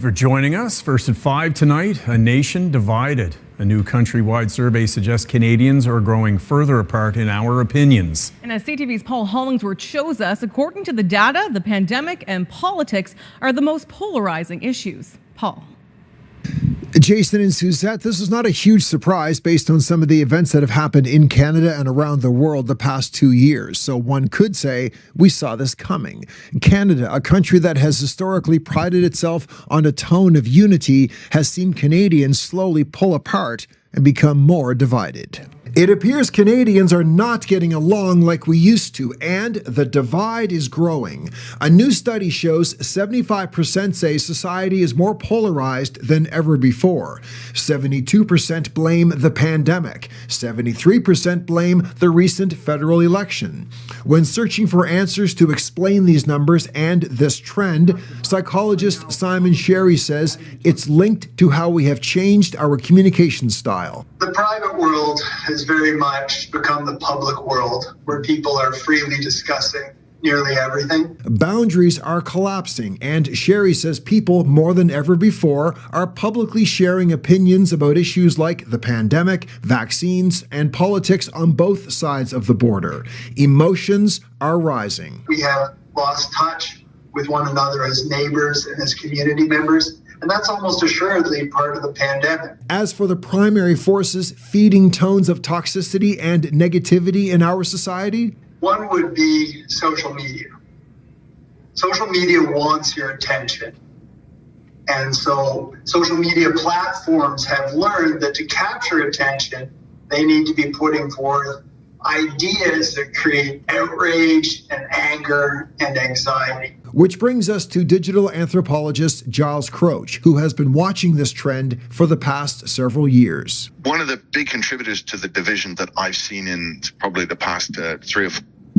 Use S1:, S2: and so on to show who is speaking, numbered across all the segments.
S1: For joining us. First at 5 tonight, a nation divided. A new countrywide survey suggests Canadians are growing further apart in our opinions.
S2: And as CTV's Paul Hollingsworth shows us, according to the data, the pandemic and politics are the most polarizing issues. Paul.
S3: Jason and Suzette, this is not a huge surprise based on some of the events that have happened in Canada and around the world the past 2 years. So one could say we saw this coming. Canada, a country that has historically prided itself on a tone of unity, has seen Canadians slowly pull apart and become more divided. It appears Canadians are not getting along like we used to, and the divide is growing. A new study shows 75% say society is more polarized than ever before. 72% blame the pandemic. 73% blame the recent federal election. When searching for answers to explain these numbers and this trend, psychologist Simon Sherry says it's linked to how we have changed our communication style.
S4: The private world has very much become the public world, where people are freely discussing nearly everything.
S3: Boundaries are collapsing, and Sherry says people, more than ever before, are publicly sharing opinions about issues like the pandemic, vaccines, and politics on both sides of the border. Emotions are rising.
S4: We have lost touch with one another as neighbors and as community members. And that's almost assuredly part of the pandemic.
S3: As for the primary forces feeding tones of toxicity and negativity in our society,
S4: one would be social media. Social media wants your attention. And so social media platforms have learned that to capture attention, they need to be putting forth ideas that create outrage and anger and anxiety.
S3: Which brings us to digital anthropologist Giles Croach, who has been watching this trend for the past several years.
S5: One of the big contributors to the division that I've seen in probably the past 3 or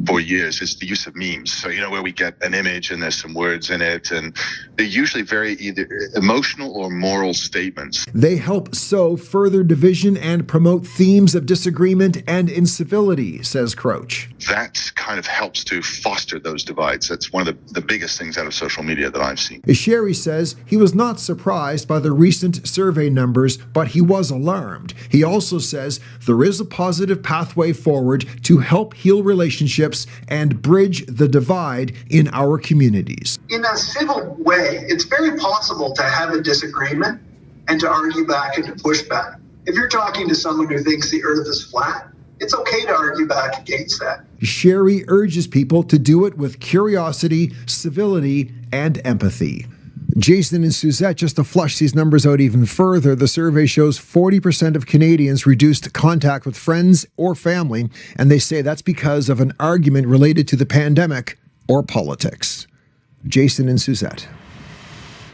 S5: 4 years is the use of memes. So, where we get an image and there's some words in it, and they're usually very either emotional or moral statements.
S3: They help sow further division and promote themes of disagreement and incivility, says Croach.
S5: That kind of helps to foster those divides. That's one of the biggest things out of social media that I've seen.
S3: Sherry says he was not surprised by the recent survey numbers, but he was alarmed. He also says there is a positive pathway forward to help heal relationships and bridge the divide in our communities.
S4: In a civil way, it's very possible to have a disagreement and to argue back and to push back. If you're talking to someone who thinks the earth is flat, it's okay to argue back against that.
S3: Sherry urges people to do it with curiosity, civility, and empathy. Jason and Suzette, just to flush these numbers out even further, the survey shows 40% of Canadians reduced contact with friends or family, and they say that's because of an argument related to the pandemic or politics. Jason and Suzette.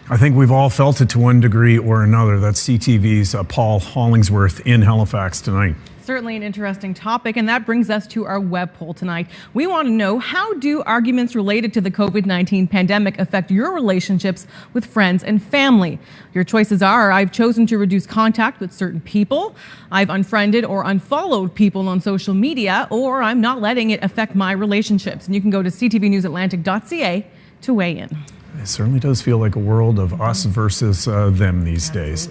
S1: I think we've all felt it to one degree or another. That's CTV's Paul Hollingsworth in Halifax tonight.
S2: Certainly an interesting topic, and that brings us to our web poll tonight. We want to know, how do arguments related to the COVID-19 pandemic affect your relationships with friends and family? Your choices are: I've chosen to reduce contact with certain people, I've unfriended or unfollowed people on social media, or I'm not letting it affect my relationships. And you can go to ctvnewsatlantic.ca to weigh in.
S1: It certainly does feel like a world of us versus them these days.